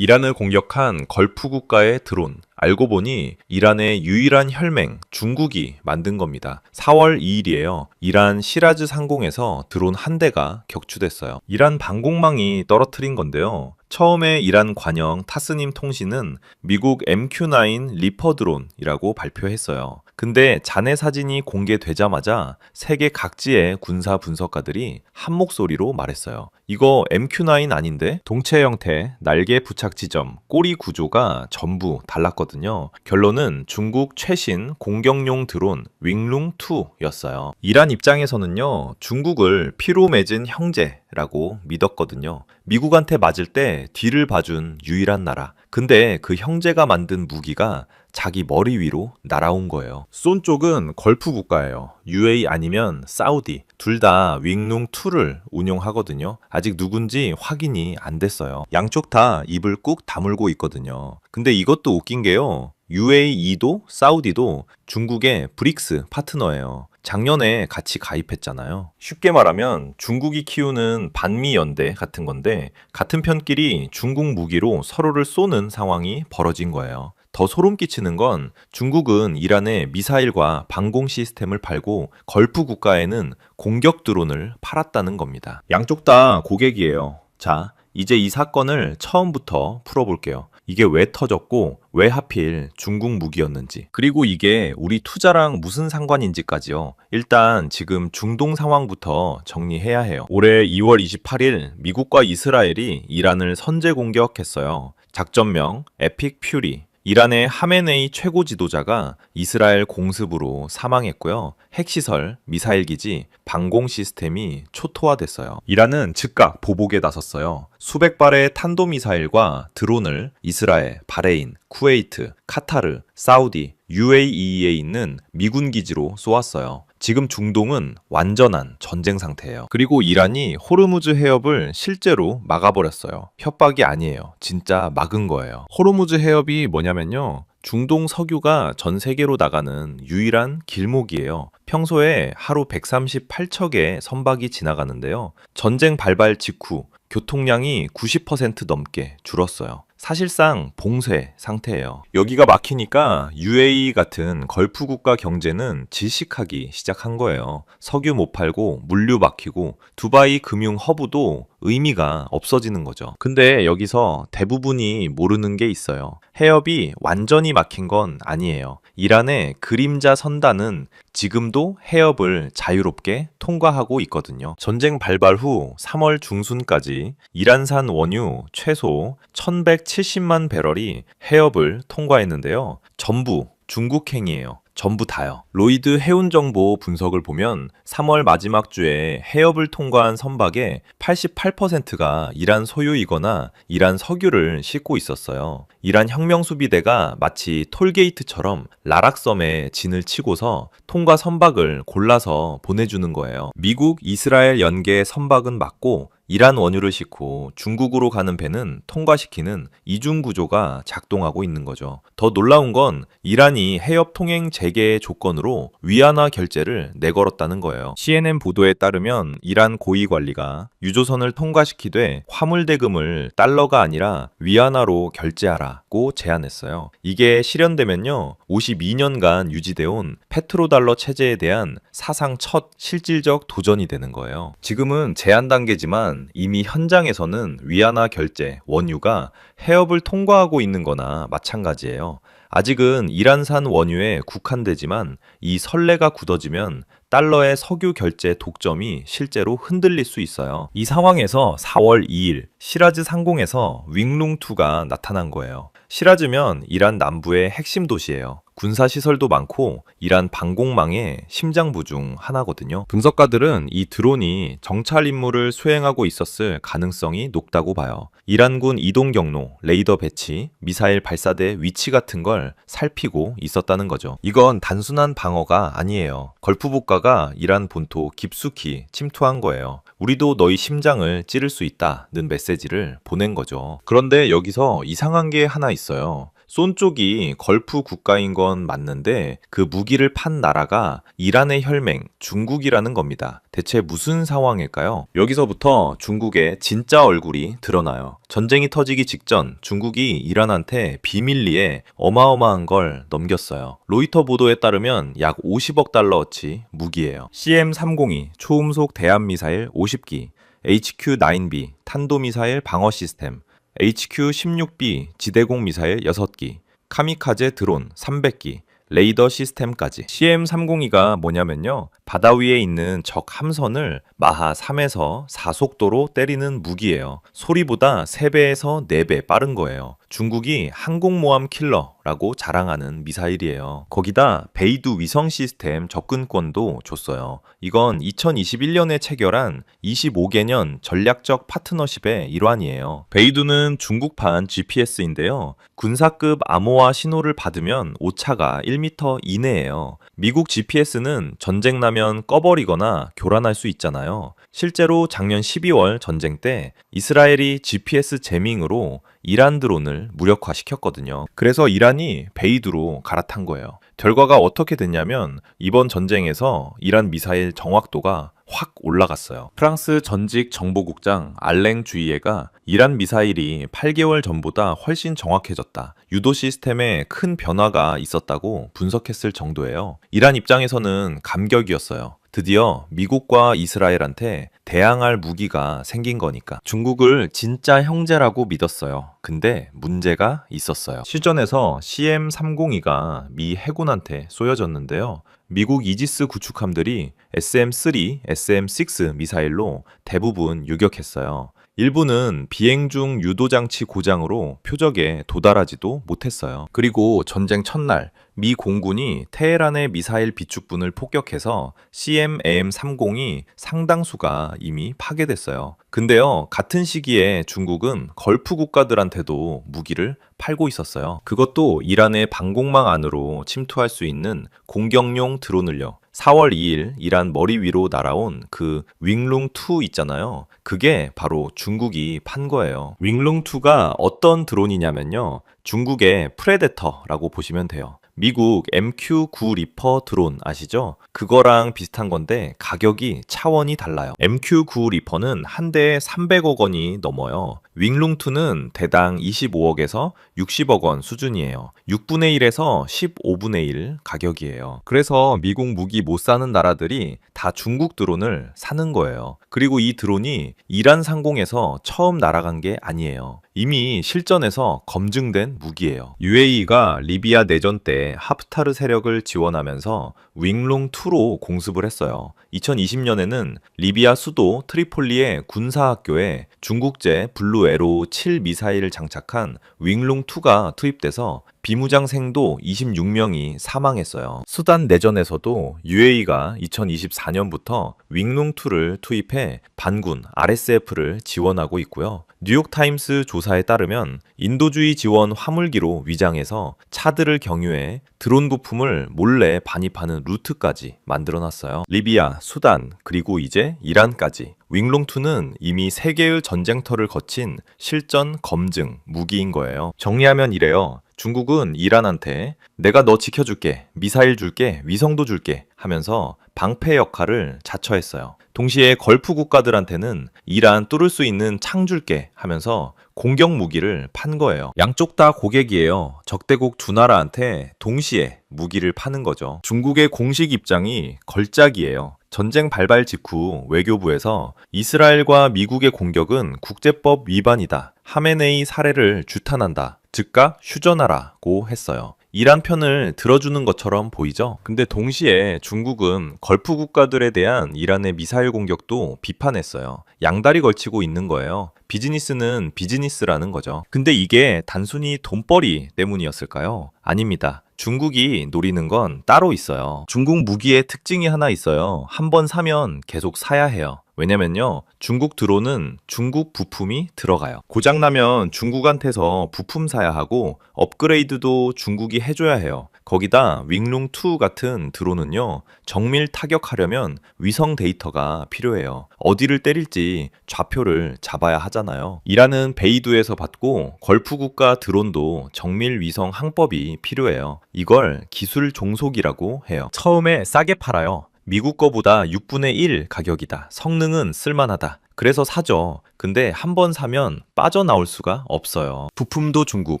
이란을 공격한 걸프 국가의 드론. 알고 보니 이란의 유일한 혈맹 중국이 만든 겁니다. 4월 2일이에요. 이란 시라즈 상공에서 드론 한 대가 격추됐어요. 이란 방공망이 떨어뜨린 건데요. 처음에 이란 관영 타스님 통신은 미국 MQ-9 리퍼 드론이라고 발표했어요. 근데 잔해 사진이 공개되자마자 세계 각지의 군사 분석가들이 한 목소리로 말했어요. 이거 MQ-9 아닌데? 동체 형태, 날개 부착 지점, 꼬리 구조가 전부 달랐거든요. 결론은 중국 최신 공격용 드론 윙룽2였어요. 이란 입장에서는요, 중국을 피로 맺은 형제라고 믿었거든요. 미국한테 맞을 때 뒤를 봐준 유일한 나라. 근데 그 형제가 만든 무기가 자기 머리 위로 날아온 거예요. 쏜 쪽은 걸프 국가예요. UAE 아니면 사우디. 둘 다 윙룽2를 운용하거든요. 아직 누군지 확인이 안 됐어요. 양쪽 다 입을 꾹 다물고 있거든요. 근데 이것도 웃긴 게요. UAE도 사우디도 중국의 브릭스 파트너예요. 작년에 같이 가입했잖아요. 쉽게 말하면 중국이 키우는 반미 연대 같은 건데 같은 편끼리 중국 무기로 서로를 쏘는 상황이 벌어진 거예요. 더 소름 끼치는 건 중국은 이란에 미사일과 방공 시스템을 팔고 걸프 국가에는 공격 드론을 팔았다는 겁니다. 양쪽 다 고객이에요. 자, 이제 이 사건을 처음부터 풀어볼게요. 이게 왜 터졌고 왜 하필 중국 무기였는지, 그리고 이게 우리 투자랑 무슨 상관인지까지요. 일단 지금 중동 상황부터 정리해야 해요. 올해 2월 28일 미국과 이스라엘이 이란을 선제 공격했어요. 작전명 에픽 퓨리. 이란의 하메네이 최고 지도자가 이스라엘 공습으로 사망했고요. 핵시설, 미사일 기지, 방공 시스템이 초토화됐어요. 이란은 즉각 보복에 나섰어요. 수백 발의 탄도미사일과 드론을 이스라엘, 바레인, 쿠웨이트, 카타르, 사우디, UAE에 있는 미군 기지로 쏘았어요. 지금 중동은 완전한 전쟁 상태예요. 그리고 이란이 호르무즈 해협을 실제로 막아버렸어요. 협박이 아니에요. 진짜 막은 거예요. 호르무즈 해협이 뭐냐면요, 중동 석유가 전 세계로 나가는 유일한 길목이에요. 평소에 하루 138척의 선박이 지나가는데요. 전쟁 발발 직후 교통량이 90% 넘게 줄었어요. 사실상 봉쇄 상태예요. 여기가 막히니까 UAE 같은 걸프 국가 경제는 질식하기 시작한 거예요. 석유 못 팔고 물류 막히고 두바이 금융 허브도 의미가 없어지는 거죠. 근데 여기서 대부분이 모르는 게 있어요. 해협이 완전히 막힌 건 아니에요. 이란의 그림자 선단은 지금도 해협을 자유롭게 통과하고 있거든요. 전쟁 발발 후 3월 중순까지 이란산 원유 최소 1170만 배럴이 해협을 통과했는데요. 전부 중국행이에요. 전부 다요. 로이드 해운정보 분석을 보면 3월 마지막 주에 해협을 통과한 선박의 88%가 이란 소유이거나 이란 석유를 싣고 있었어요. 이란 혁명수비대가 마치 톨게이트처럼 라락섬에 진을 치고서 통과 선박을 골라서 보내주는 거예요. 미국, 이스라엘 연계 선박은 막고 이란 원유를 싣고 중국으로 가는 배는 통과시키는 이중 구조가 작동하고 있는 거죠. 더 놀라운 건 이란이 해협 통행 재개 조건으로 위안화 결제를 내걸었다는 거예요. CNN 보도에 따르면 이란 고위 관리가 유조선을 통과시키되 화물 대금을 달러가 아니라 위안화로 결제하라고 제안했어요. 이게 실현되면요, 52년간 유지되어 온 페트로달러 체제에 대한 사상 첫 실질적 도전이 되는 거예요. 지금은 제안 단계지만 이미 현장에서는 위안화 결제, 원유가 해협을 통과하고 있는 거나 마찬가지예요. 아직은 이란산 원유에 국한되지만 이 선례가 굳어지면 달러의 석유 결제 독점이 실제로 흔들릴 수 있어요. 이 상황에서 4월 2일 시라즈 상공에서 윙룽2가 나타난 거예요. 시라즈면 이란 남부의 핵심 도시예요. 군사시설도 많고 이란 방공망의 심장부 중 하나거든요. 분석가들은 이 드론이 정찰 임무를 수행하고 있었을 가능성이 높다고 봐요. 이란군 이동 경로, 레이더 배치, 미사일 발사대 위치 같은 걸 살피고 있었다는 거죠. 이건 단순한 방어가 아니에요. 걸프 국가가 이란 본토 깊숙이 침투한 거예요. 우리도 너희 심장을 찌를 수 있다는 메시지를 보낸 거죠. 그런데 여기서 이상한 게 하나 있어요. 쏜 쪽이 걸프 국가인 건 맞는데 그 무기를 판 나라가 이란의 혈맹, 중국이라는 겁니다. 대체 무슨 상황일까요? 여기서부터 중국의 진짜 얼굴이 드러나요. 전쟁이 터지기 직전 중국이 이란한테 비밀리에 어마어마한 걸 넘겼어요. 로이터 보도에 따르면 약 50억 달러어치 무기예요. CM302 초음속 대함미사일 50기, HQ-9B 탄도미사일 방어 시스템, HQ-16B 지대공 미사일 6기, 카미카제 드론 300기, 레이더 시스템까지. CM302가 뭐냐면요, 바다 위에 있는 적 함선을 마하 3에서 4속도로 때리는 무기예요. 소리보다 3배에서 4배 빠른 거예요. 중국이 항공모함 킬러라고 자랑하는 미사일이에요. 거기다 베이두 위성 시스템 접근권도 줬어요. 이건 2021년에 체결한 25개년 전략적 파트너십의 일환이에요. 베이두는 중국판 GPS인데요. 군사급 암호화 신호를 받으면 오차가 1m 이내예요. 미국 GPS는 전쟁 나면 꺼버리거나 교란할 수 있잖아요. 실제로 작년 12월 전쟁 때 이스라엘이 GPS 재밍으로 이란 드론을 무력화시켰거든요. 그래서 이란이 베이두로 갈아탄 거예요. 결과가 어떻게 됐냐면 이번 전쟁에서 이란 미사일 정확도가 확 올라갔어요. 프랑스 전직 정보국장 알랭 주이에가 이란 미사일이 8개월 전보다 훨씬 정확해졌다. 유도 시스템에 큰 변화가 있었다고 분석했을 정도예요. 이란 입장에서는 감격이었어요. 드디어 미국과 이스라엘한테 대항할 무기가 생긴 거니까. 중국을 진짜 형제라고 믿었어요. 근데 문제가 있었어요. 실전에서 CM302가 미 해군한테 쏘여졌는데요. 미국 이지스 구축함들이 SM-3, SM-6 미사일로 대부분 유격했어요. 일부는 비행 중 유도장치 고장으로 표적에 도달하지도 못했어요. 그리고 전쟁 첫날 미 공군이 테헤란의 미사일 비축분을 폭격해서 CMAM-30이 상당수가 이미 파괴됐어요. 근데요, 같은 시기에 중국은 걸프 국가들한테도 무기를 팔고 있었어요. 그것도 이란의 방공망 안으로 침투할 수 있는 공격용 드론을요. 4월 2일 이란 머리 위로 날아온 그 윙룽2 있잖아요. 그게 바로 중국이 판 거예요. 윙룽2가 어떤 드론이냐면요, 중국의 프레데터라고 보시면 돼요. 미국 MQ-9 리퍼 드론 아시죠? 그거랑 비슷한 건데 가격이 차원이 달라요. MQ-9 리퍼는 한 대에 300억 원이 넘어요. 윙룽2는 대당 25억에서 60억 원 수준이에요. 6분의 1에서 15분의 1 가격이에요. 그래서 미국 무기 못 사는 나라들이 다 중국 드론을 사는 거예요. 그리고 이 드론이 이란 상공에서 처음 날아간 게 아니에요. 이미 실전에서 검증된 무기예요. UAE가 리비아 내전 때 하프타르 세력을 지원하면서 윙룽2로 공습을 했어요. 2020년에는 리비아 수도 트리폴리의 군사학교에 중국제 블루 에로 7 미사일을 장착한 윙룽2가 투입돼서 비무장생도 26명이 사망했어요. 수단 내전에서도 UAE가 2024년부터 윙룽2를 투입해 반군 RSF를 지원하고 있고요. 뉴욕타임스 조사에 따르면 인도주의 지원 화물기로 위장해서 차들을 경유해 드론 부품을 몰래 반입하는 루트까지 만들어놨어요. 리비아, 수단, 그리고 이제 이란까지. 윙룽2는 이미 3개의 전쟁터를 거친 실전 검증 무기인 거예요. 정리하면 이래요. 중국은 이란한테 내가 너 지켜줄게, 미사일 줄게, 위성도 줄게 하면서 방패 역할을 자처했어요. 동시에 걸프 국가들한테는 이란 뚫을 수 있는 창 줄게 하면서 공격 무기를 판 거예요. 양쪽 다 고객이에요. 적대국 두 나라한테 동시에 무기를 파는 거죠. 중국의 공식 입장이 걸작이에요. 전쟁 발발 직후 외교부에서 이스라엘과 미국의 공격은 국제법 위반이다. 하메네이 사례를 주탄한다. 즉각 휴전하라고 했어요. 이란 편을 들어주는 것처럼 보이죠? 근데 동시에 중국은 걸프 국가들에 대한 이란의 미사일 공격도 비판했어요. 양다리 걸치고 있는 거예요. 비즈니스는 비즈니스라는 거죠. 근데 이게 단순히 돈벌이 때문이었을까요? 아닙니다. 중국이 노리는 건 따로 있어요. 중국 무기의 특징이 하나 있어요. 한 번 사면 계속 사야 해요. 왜냐면요, 중국 드론은 중국 부품이 들어가요. 고장나면 중국한테서 부품 사야 하고 업그레이드도 중국이 해줘야 해요. 거기다 윙룽2 같은 드론은요, 정밀 타격하려면 위성 데이터가 필요해요. 어디를 때릴지 좌표를 잡아야 하잖아요. 이란은 베이두에서 받고 걸프 국가 드론도 정밀 위성 항법이 필요해요. 이걸 기술 종속이라고 해요. 처음에 싸게 팔아요. 미국 거보다 6분의 1 가격이다. 성능은 쓸만하다. 그래서 사죠. 근데 한 번 사면 빠져나올 수가 없어요. 부품도 중국,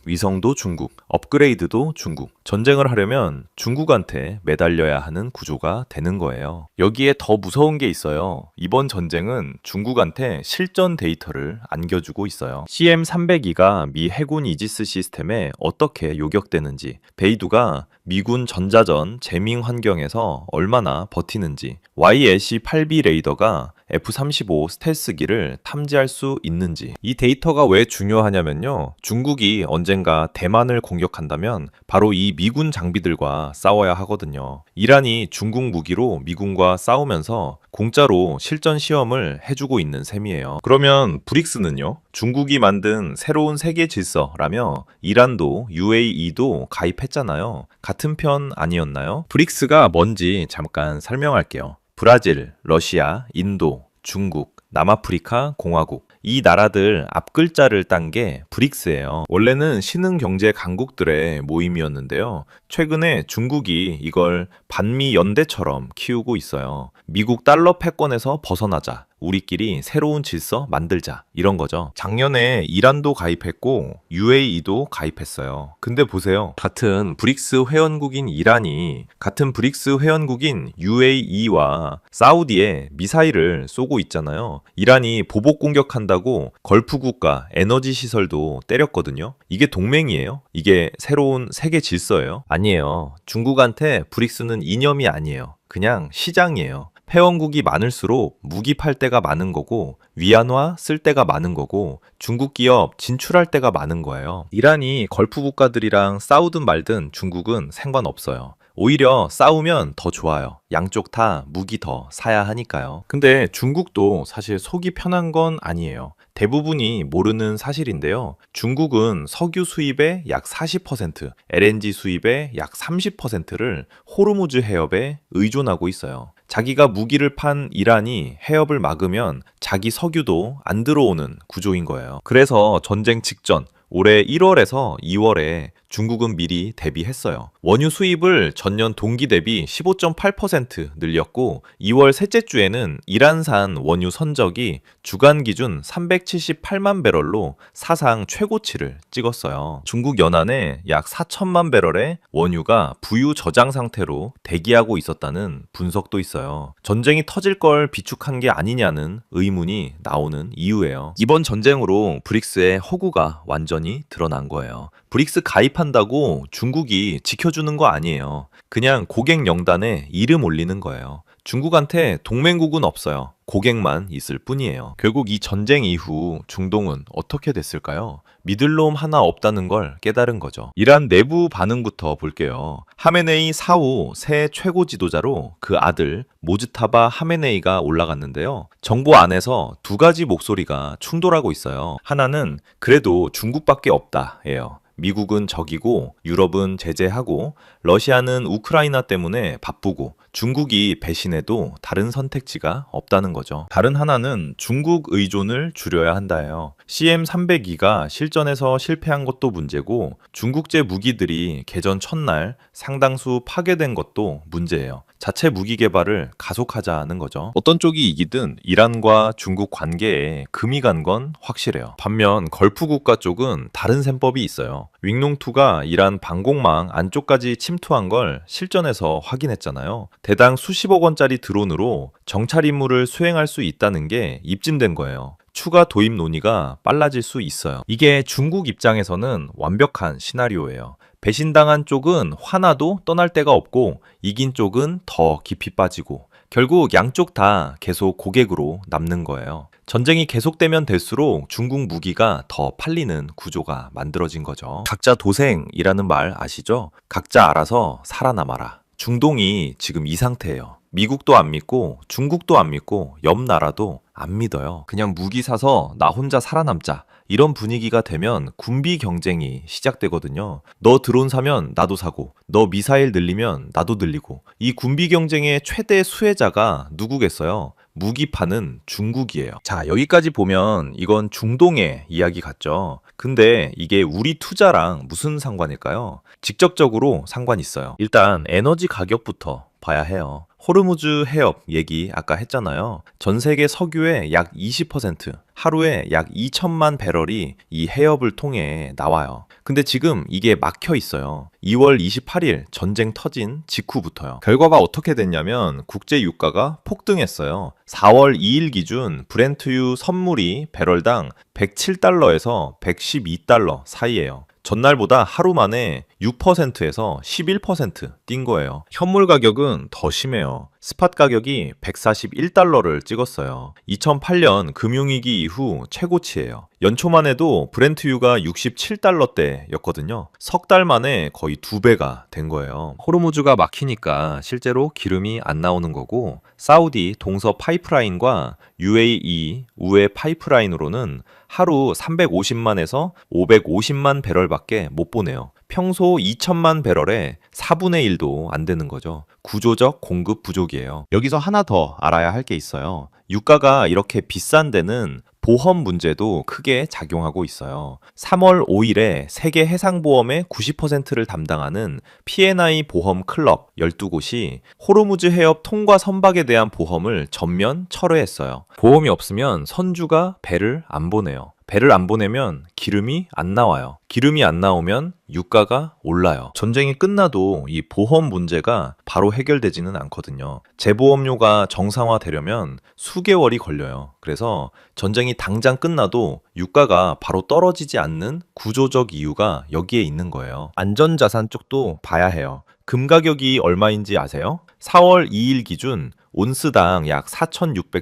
위성도 중국, 업그레이드도 중국. 전쟁을 하려면 중국한테 매달려야 하는 구조가 되는 거예요. 여기에 더 무서운 게 있어요. 이번 전쟁은 중국한테 실전 데이터를 안겨주고 있어요. CM302가 미 해군 이지스 시스템에 어떻게 요격되는지, 베이두가 미군 전자전 재밍 환경에서 얼마나 버티는지, YLC-8B 레이더가 F-35 스텔스기를 탐지할 수 있는지. 이 데이터가 왜 중요하냐면요, 중국이 언젠가 대만을 공격한다면 바로 이 미군 장비들과 싸워야 하거든요. 이란이 중국 무기로 미군과 싸우면서 공짜로 실전 시험을 해주고 있는 셈이에요. 그러면 브릭스는요? 중국이 만든 새로운 세계 질서라며 이란도 UAE도 가입했잖아요. 같은 편 아니었나요? 브릭스가 뭔지 잠깐 설명할게요. 브라질, 러시아, 인도, 중국, 남아프리카 공화국, 이 나라들 앞글자를 딴 게 브릭스예요. 원래는 신흥 경제 강국들의 모임이었는데요. 최근에 중국이 이걸 반미 연대처럼 키우고 있어요. 미국 달러 패권에서 벗어나자, 우리끼리 새로운 질서 만들자, 이런 거죠. 작년에 이란도 가입했고 UAE도 가입했어요. 근데 보세요. 같은 브릭스 회원국인 이란이 같은 브릭스 회원국인 UAE와 사우디에 미사일을 쏘고 있잖아요. 이란이 보복 공격한다고 걸프 국가 에너지 시설도 때렸거든요. 이게 동맹이에요? 이게 새로운 세계 질서예요? 아니에요. 중국한테 브릭스는 이념이 아니에요. 그냥 시장이에요. 회원국이 많을수록 무기 팔 때가 많은 거고, 위안화 쓸 때가 많은 거고, 중국 기업 진출할 때가 많은 거예요. 이란이 걸프 국가들이랑 싸우든 말든 중국은 상관없어요. 오히려 싸우면 더 좋아요. 양쪽 다 무기 더 사야 하니까요. 근데 중국도 사실 속이 편한 건 아니에요. 대부분이 모르는 사실인데요. 중국은 석유 수입의 약 40%, LNG 수입의 약 30%를 호르무즈 해협에 의존하고 있어요. 자기가 무기를 판 이란이 해협을 막으면 자기 석유도 안 들어오는 구조인 거예요. 그래서 전쟁 직전 올해 1월에서 2월에 중국은 미리 대비했어요. 원유 수입을 전년 동기 대비 15.8% 늘렸고 2월 셋째 주에는 이란산 원유 선적이 주간 기준 378만 배럴로 사상 최고치를 찍었어요. 중국 연안에 약 4천만 배럴의 원유가 부유 저장 상태로 대기하고 있었다는 분석도 있어요. 전쟁이 터질 걸 비축한 게 아니냐는 의문이 나오는 이유예요. 이번 전쟁으로 브릭스의 허구가 완전히 드러난 거예요. 브릭스 가입한다고 중국이 지켜주는 거 아니에요. 그냥 고객 명단에 이름 올리는 거예요. 중국한테 동맹국은 없어요. 고객만 있을 뿐이에요. 결국 이 전쟁 이후 중동은 어떻게 됐을까요? 믿을 놈 하나 없다는 걸 깨달은 거죠. 이란 내부 반응부터 볼게요. 하메네이 사후 새 최고 지도자로 그 아들 모즈타바 하메네이가 올라갔는데요. 정부 안에서 두 가지 목소리가 충돌하고 있어요. 하나는 그래도 중국밖에 없다예요. 미국은 적이고 유럽은 제재하고 러시아는 우크라이나 때문에 바쁘고 중국이 배신해도 다른 선택지가 없다는 거죠. 다른 하나는 중국 의존을 줄여야 한다예요. CM302가 실전에서 실패한 것도 문제고 중국제 무기들이 개전 첫날 상당수 파괴된 것도 문제예요. 자체 무기 개발을 가속하자는 거죠. 어떤 쪽이 이기든 이란과 중국 관계에 금이 간 건 확실해요. 반면 걸프 국가 쪽은 다른 셈법이 있어요. 윙룽2가 이란 방공망 안쪽까지 침투한 걸 실전에서 확인했잖아요. 대당 수십억 원짜리 드론으로 정찰 임무를 수행할 수 있다는 게 입증된 거예요. 추가 도입 논의가 빨라질 수 있어요. 이게 중국 입장에서는 완벽한 시나리오예요. 배신당한 쪽은 화나도 떠날 데가 없고 이긴 쪽은 더 깊이 빠지고 결국 양쪽 다 계속 고객으로 남는 거예요. 전쟁이 계속되면 될수록 중국 무기가 더 팔리는 구조가 만들어진 거죠. 각자 도생이라는 말 아시죠? 각자 알아서 살아남아라. 중동이 지금 이 상태예요. 미국도 안 믿고 중국도 안 믿고 옆 나라도 안 믿어요. 그냥 무기 사서 나 혼자 살아남자. 이런 분위기가 되면 군비 경쟁이 시작되거든요. 너 드론 사면 나도 사고, 너 미사일 늘리면 나도 늘리고. 이 군비 경쟁의 최대 수혜자가 누구겠어요? 무기파는 중국이에요. 자, 여기까지 보면 이건 중동의 이야기 같죠? 근데 이게 우리 투자랑 무슨 상관일까요? 직접적으로 상관 있어요. 일단 에너지 가격부터 봐야 해요. 호르무즈 해협 얘기 아까 했잖아요. 전 세계 석유의 약 20%, 하루에 약 2천만 배럴이 이 해협을 통해 나와요. 근데 지금 이게 막혀 있어요. 2월 28일 전쟁 터진 직후부터요. 결과가 어떻게 됐냐면 국제 유가가 폭등했어요. 4월 2일 기준 브렌트유 선물이 배럴당 107달러에서 112달러 사이예요. 전날보다 하루 만에 6%에서 11%뛴 거예요. 현물 가격은 더 심해요. 스팟 가격이 141달러를 찍었어요. 2008년 금융위기 이후 최고치예요. 연초만 해도 브렌트유가 67달러대였거든요. 석 달 만에 거의 2배가 된 거예요. 호르무즈가 막히니까 실제로 기름이 안 나오는 거고, 사우디 동서 파이프라인과 UAE 우회 파이프라인으로는 하루 350만에서 550만 배럴밖에 못 보내요. 평소 2천만 배럴의 4분의 1도 안 되는 거죠. 구조적 공급 부족이에요. 여기서 하나 더 알아야 할 게 있어요. 유가가 이렇게 비싼 데는 보험 문제도 크게 작용하고 있어요. 3월 5일에 세계 해상보험의 90%를 담당하는 P&I 보험 클럽 12곳이 호르무즈 해협 통과 선박에 대한 보험을 전면 철회했어요. 보험이 없으면 선주가 배를 안 보내요. 배를 안 보내면 기름이 안 나와요. 기름이 안 나오면 유가가 올라요. 전쟁이 끝나도 이 보험 문제가 바로 해결되지는 않거든요. 재보험료가 정상화되려면 수개월이 걸려요. 그래서 전쟁이 당장 끝나도 유가가 바로 떨어지지 않는 구조적 이유가 여기에 있는 거예요. 안전자산 쪽도 봐야 해요. 금 가격이 얼마인지 아세요? 4월 2일 기준 온스당 약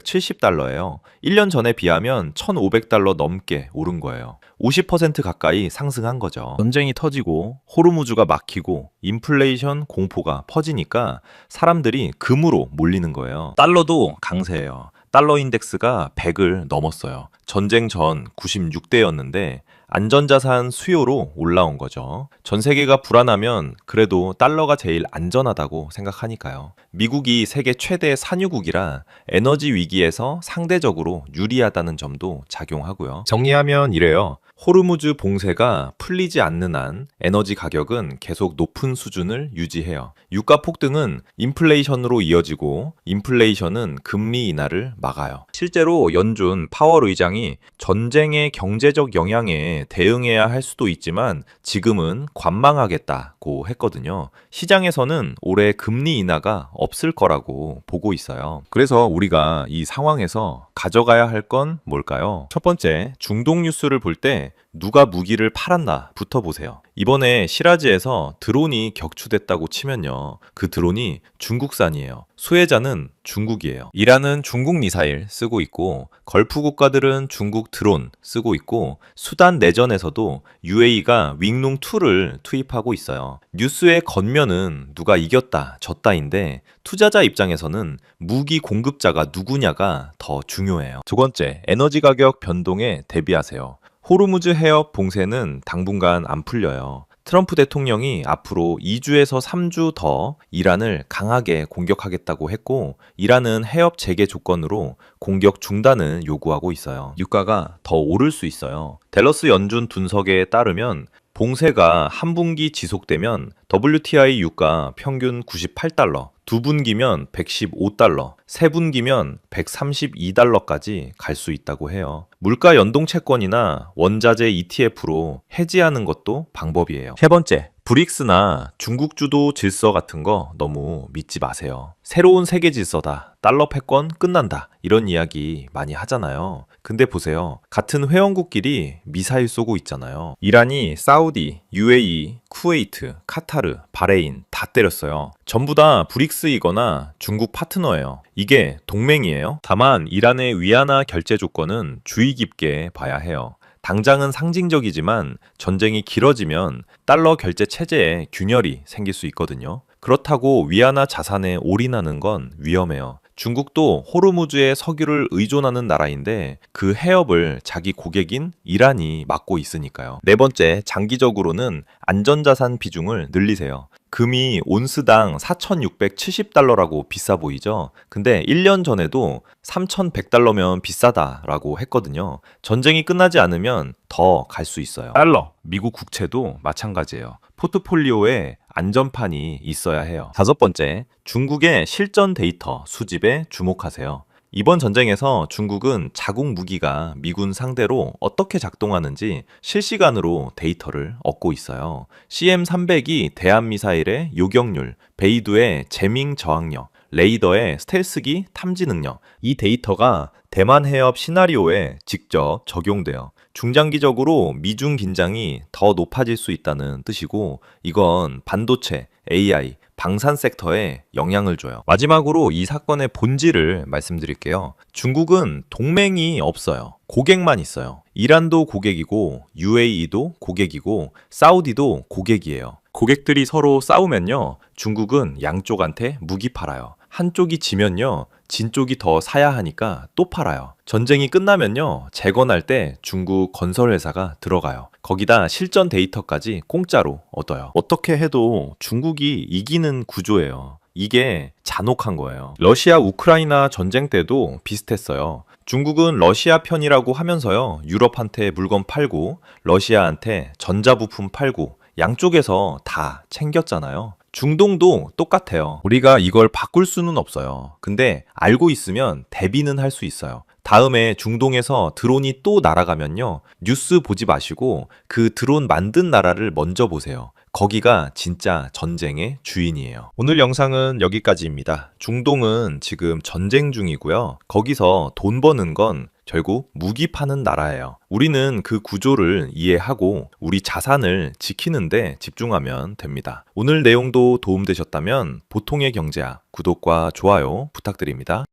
4,670달러예요. 1년 전에 비하면 1,500달러 넘게 오른 거예요. 50% 가까이 상승한 거죠. 전쟁이 터지고 호르무즈가 막히고 인플레이션 공포가 퍼지니까 사람들이 금으로 몰리는 거예요. 달러도 강세예요. 달러 인덱스가 100을 넘었어요. 전쟁 전 96대였는데 안전자산 수요로 올라온 거죠. 전 세계가 불안하면 그래도 달러가 제일 안전하다고 생각하니까요. 미국이 세계 최대 산유국이라 에너지 위기에서 상대적으로 유리하다는 점도 작용하고요. 정리하면 이래요. 호르무즈 봉쇄가 풀리지 않는 한 에너지 가격은 계속 높은 수준을 유지해요. 유가 폭등은 인플레이션으로 이어지고 인플레이션은 금리 인하를 막아요. 실제로 연준 파월 의장이 전쟁의 경제적 영향에 대응해야 할 수도 있지만 지금은 관망하겠다고 했거든요. 시장에서는 올해 금리 인하가 없을 거라고 보고 있어요. 그래서 우리가 이 상황에서 가져가야 할 건 뭘까요? 첫 번째, 중동 뉴스를 볼 때 누가 무기를 팔았나부터 보세요. 이번에 시라즈에서 드론이 격추됐다고 치면요. 그 드론이 중국산이에요. 수혜자는 중국이에요. 이란은 중국 미사일 쓰고 있고 걸프 국가들은 중국 드론 쓰고 있고 수단 내전에서도 UAE가 윙룽2를 투입하고 있어요. 뉴스의 겉면은 누가 이겼다 졌다인데 투자자 입장에서는 무기 공급자가 누구냐가 더 중요해요. 두 번째, 에너지 가격 변동에 대비하세요. 호르무즈 해협 봉쇄는 당분간 안 풀려요. 트럼프 대통령이 앞으로 2주에서 3주 더 이란을 강하게 공격하겠다고 했고 이란은 해협 재개 조건으로 공격 중단을 요구하고 있어요. 유가가 더 오를 수 있어요. 댈러스 연준 분석에 따르면 봉쇄가 한 분기 지속되면 WTI 유가 평균 98달러, 두 분기면 115달러, 세 분기면 132달러까지 갈 수 있다고 해요. 물가 연동 채권이나 원자재 ETF로 해지하는 것도 방법이에요. 세 번째, 브릭스나 중국 주도 질서 같은 거 너무 믿지 마세요. 새로운 세계 질서다. 달러 패권 끝난다. 이런 이야기 많이 하잖아요. 근데 보세요. 같은 회원국끼리 미사일 쏘고 있잖아요. 이란이 사우디, UAE, 쿠웨이트, 카타르, 바레인 다 때렸어요. 전부 다 브릭스이거나 중국 파트너예요. 이게 동맹이에요. 다만 이란의 위안화 결제 조건은 주의 깊게 봐야 해요. 당장은 상징적이지만 전쟁이 길어지면 달러 결제 체제에 균열이 생길 수 있거든요. 그렇다고 위안화 자산에 올인하는 건 위험해요. 중국도 호르무즈의 석유를 의존하는 나라인데 그 해협을 자기 고객인 이란이 막고 있으니까요. 네 번째, 장기적으로는 안전자산 비중을 늘리세요. 금이 온스당 4,670달러라고 비싸 보이죠? 근데 1년 전에도 3,100달러면 비싸다라고 했거든요. 전쟁이 끝나지 않으면 더 갈 수 있어요. 달러, 미국 국채도 마찬가지예요. 포트폴리오에 안전판이 있어야 해요. 다섯 번째, 중국의 실전 데이터 수집에 주목하세요. 이번 전쟁에서 중국은 자국 무기가 미군 상대로 어떻게 작동하는지 실시간으로 데이터를 얻고 있어요. CM300이 대한미사일의 요격률, 베이두의 재밍 저항력, 레이더의 스텔스기 탐지 능력, 이 데이터가 대만 해협 시나리오에 직접 적용돼요. 중장기적으로 미중 긴장이 더 높아질 수 있다는 뜻이고, 이건 반도체, AI, 방산 섹터에 영향을 줘요. 마지막으로 이 사건의 본질을 말씀드릴게요. 중국은 동맹이 없어요. 고객만 있어요. 이란도 고객이고, UAE도 고객이고, 사우디도 고객이에요. 고객들이 서로 싸우면요, 중국은 양쪽한테 무기 팔아요. 한쪽이 지면요, 진 쪽이 더 사야 하니까 또 팔아요. 전쟁이 끝나면요, 재건할 때 중국 건설회사가 들어가요. 거기다 실전 데이터까지 공짜로 얻어요. 어떻게 해도 중국이 이기는 구조예요. 이게 잔혹한 거예요. 러시아 우크라이나 전쟁 때도 비슷했어요. 중국은 러시아 편이라고 하면서요, 유럽한테 물건 팔고 러시아한테 전자부품 팔고 양쪽에서 다 챙겼잖아요. 중동도 똑같아요. 우리가 이걸 바꿀 수는 없어요. 근데 알고 있으면 대비는 할 수 있어요. 다음에 중동에서 드론이 또 날아가면요, 뉴스 보지 마시고 그 드론 만든 나라를 먼저 보세요. 거기가 진짜 전쟁의 주인이에요. 오늘 영상은 여기까지입니다. 중동은 지금 전쟁 중이고요. 거기서 돈 버는 건 결국 무기 파는 나라예요. 우리는 그 구조를 이해하고 우리 자산을 지키는 데 집중하면 됩니다. 오늘 내용도 도움되셨다면 보통의 경제학 구독과 좋아요 부탁드립니다.